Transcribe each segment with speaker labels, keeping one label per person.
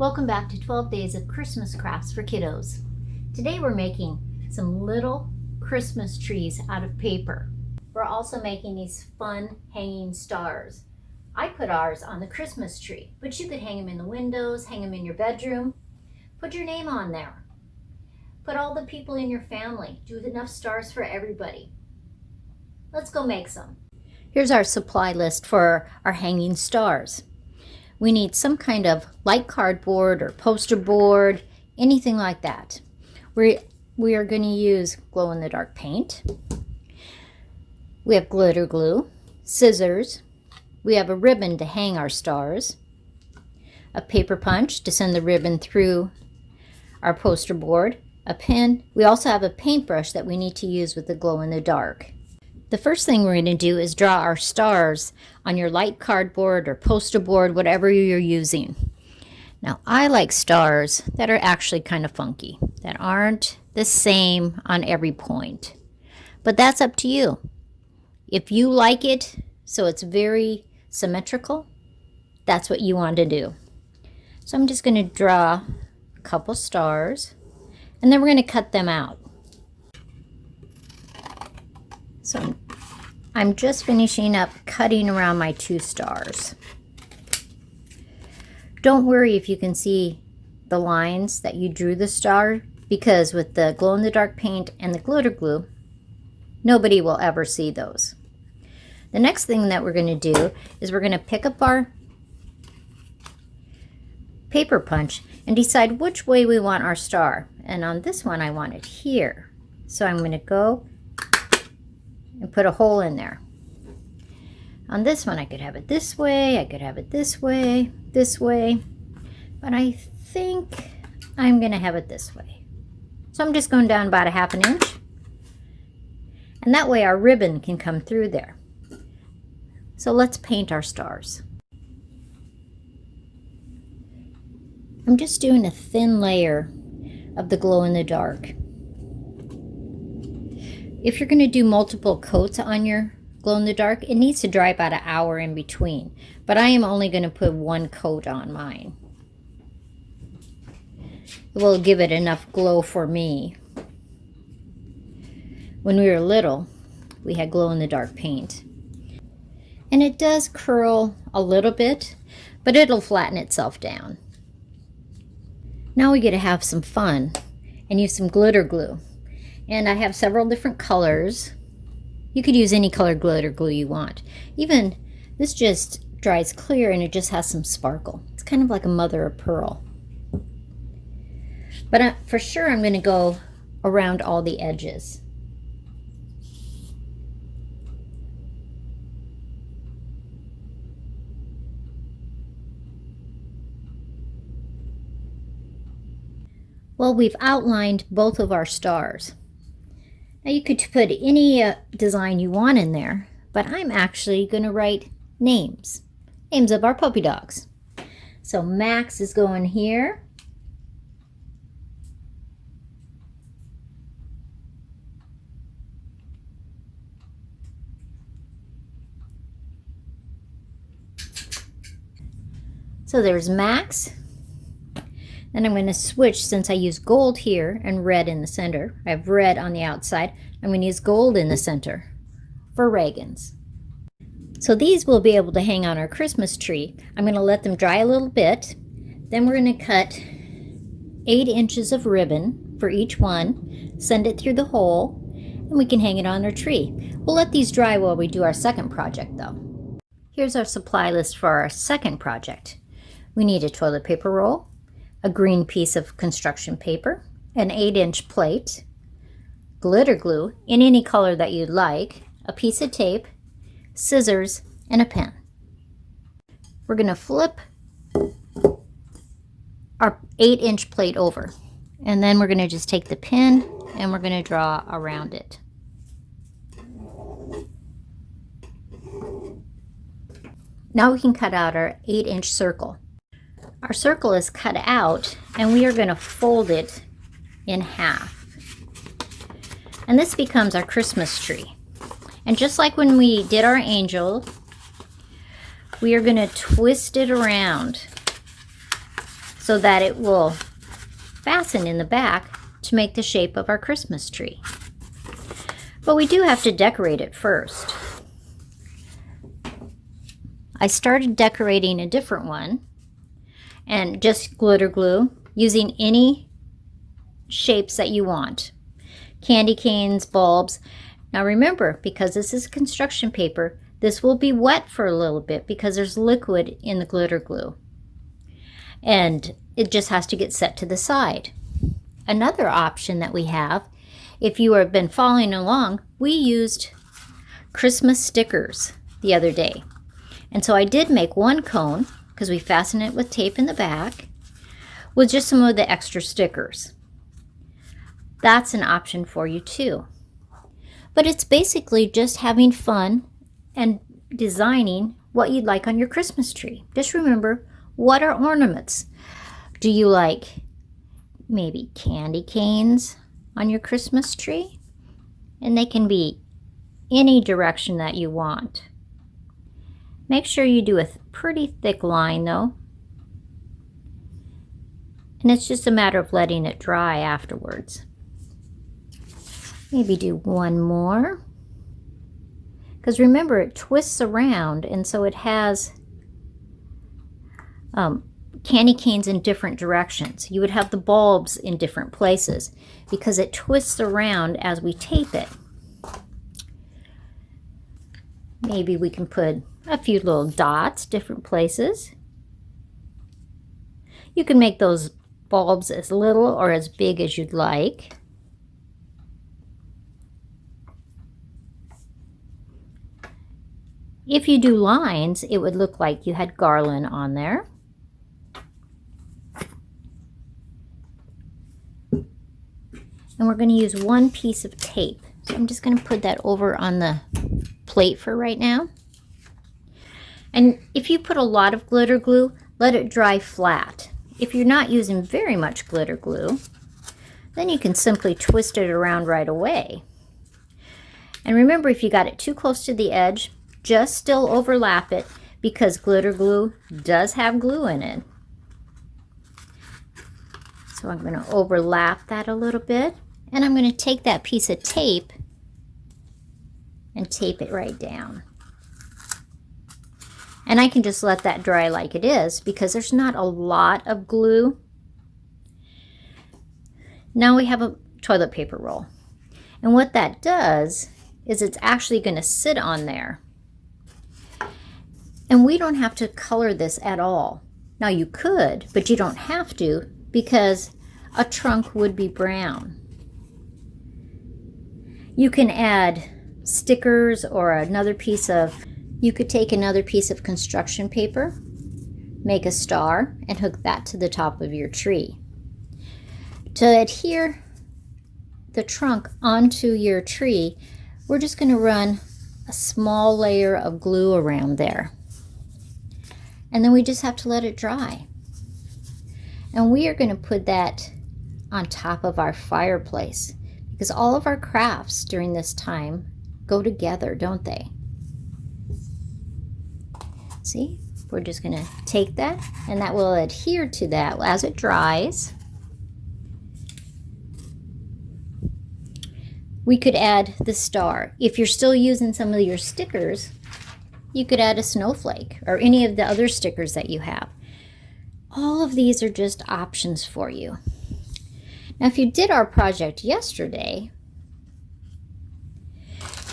Speaker 1: Welcome back to 12 Days of Christmas Crafts for Kiddos. Today we're making some little Christmas trees out of paper. We're also making these fun hanging stars. I put ours on the Christmas tree, but you could hang them in the windows, hang them in your bedroom. Put your name on there. Put all the people in your family. Do enough stars for everybody. Let's go make some. Here's our supply list for our hanging stars. We need some kind of light cardboard or poster board, anything like that. We are going to use glow-in-the-dark paint. We have glitter glue, scissors. We have a ribbon to hang our stars, a paper punch to send the ribbon through our poster board, a pen. We also have a paintbrush that we need to use with the glow-in-the-dark. The first thing we're going to do is draw our stars on your light cardboard or poster board, whatever you're using. Now, I like stars that are actually kind of funky, that aren't the same on every point. But that's up to you. If you like it so it's very symmetrical, that's what you want to do. So I'm just going to draw a couple stars, and then we're going to cut them out. So I'm just finishing up cutting around my two stars. Don't worry if you can see the lines that you drew the star, because with the glow-in-the-dark paint and the glitter glue, nobody will ever see those. The next thing that we're going to do is we're going to pick up our paper punch and decide which way we want our star. And on this one, I want it here. So I'm going to go and put a hole in there. On this one, I could have it this way, I could have it this way, but I think I'm going to have it this way. So I'm just going down about a ½ inch, and that way our ribbon can come through there. So let's paint our stars. I'm just doing a thin layer of the glow-in-the-dark. If you're going to do multiple coats on your glow-in-the-dark, it needs to dry about an hour in between. But I am only going to put one coat on mine. It will give it enough glow for me. When we were little, we had glow-in-the-dark paint. And it does curl a little bit, but it'll flatten itself down. Now we get to have some fun and use some glitter glue. And I have several different colors. You could use any color glitter glue you want. Even this just dries clear and it just has some sparkle. It's kind of like a mother of pearl. But for sure I'm going to go around all the edges. Well, we've outlined both of our stars. Now you could put any design you want in there, but I'm actually going to write names of our puppy dogs. So Max is going here. So there's Max. Then I'm going to switch, since I use gold here and red in the center. I have red on the outside. I'm going to use gold in the center for Reagan's. So these we'll be able to hang on our Christmas tree. I'm going to let them dry a little bit. Then we're going to cut 8 inches of ribbon for each one, send it through the hole, and we can hang it on our tree. We'll let these dry while we do our second project though. Here's our supply list for our second project. We need a toilet paper roll, a green piece of construction paper, an 8-inch plate, glitter glue in any color that you'd like, a piece of tape, scissors, and a pen. We're going to flip our 8-inch plate over, and then we're going to just take the pen and we're going to draw around it. Now we can cut out our 8-inch circle. Our circle is cut out, and we are going to fold it in half. And this becomes our Christmas tree. And just like when we did our angel, we are going to twist it around so that it will fasten in the back to make the shape of our Christmas tree. But we do have to decorate it first. I started decorating a different one and just glitter glue using any shapes that you want. Candy canes, bulbs. Now remember, because this is construction paper, this will be wet for a little bit because there's liquid in the glitter glue. And it just has to get set to the side. Another option that we have, if you have been following along, we used Christmas stickers the other day. And so I did make one cone, because we fasten it with tape in the back, with just some of the extra stickers. That's an option for you too. But it's basically just having fun and designing what you'd like on your Christmas tree. Just remember, what are ornaments? Do you like maybe candy canes on your Christmas tree? And they can be any direction that you want. Make sure you do a pretty thick line though. And it's just a matter of letting it dry afterwards. Maybe do one more. Because remember, it twists around, and so it has candy canes in different directions. You would have the bulbs in different places because it twists around as we tape it. Maybe we can put a few little dots different places. You can make those bulbs as little or as big as you'd like. If you do lines, it would look like you had garland on there. And we're going to use one piece of tape. So I'm just going to put that over on the plate for right now. And if you put a lot of glitter glue, let it dry flat. If you're not using very much glitter glue, then you can simply twist it around right away. And remember, if you got it too close to the edge, just still overlap it because glitter glue does have glue in it. So I'm going to overlap that a little bit, and I'm going to take that piece of tape and tape it right down. And I can just let that dry like it is because there's not a lot of glue. Now we have a toilet paper roll. And what that does is it's actually going to sit on there. And we don't have to color this at all. Now you could, but you don't have to because a trunk would be brown. You can add stickers or another piece of, you could take another piece of construction paper, make a star, and hook that to the top of your tree. To adhere the trunk onto your tree, we're just going to run a small layer of glue around there. And then we just have to let it dry. And we are going to put that on top of our fireplace because all of our crafts during this time go together, don't they? See, we're just going to take that and that will adhere to that as it dries. We could add the star. If you're still using some of your stickers, you could add a snowflake or any of the other stickers that you have. All of these are just options for you. Now, if you did our project yesterday,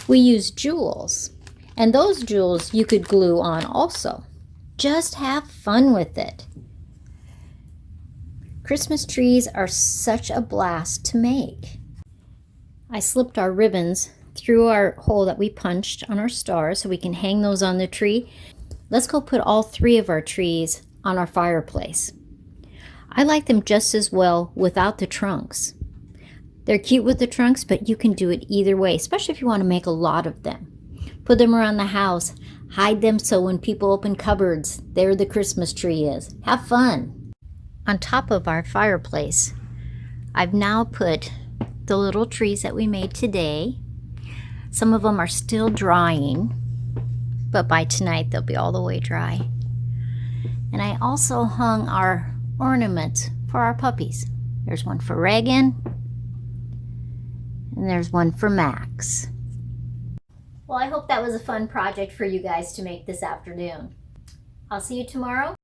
Speaker 1: we used jewels. And those jewels you could glue on also. Just have fun with it. Christmas trees are such a blast to make. I slipped our ribbons through our hole that we punched on our stars so we can hang those on the tree. Let's go put all three of our trees on our fireplace. I like them just as well without the trunks. They're cute with the trunks, but you can do it either way, especially if you want to make a lot of them. Put them around the house, hide them so when people open cupboards, there the Christmas tree is. Have fun. On top of our fireplace, I've now put the little trees that we made today. Some of them are still drying, but by tonight they'll be all the way dry. And I also hung our ornaments for our puppies. There's one for Reagan, and there's one for Max. Well, I hope that was a fun project for you guys to make this afternoon. I'll see you tomorrow.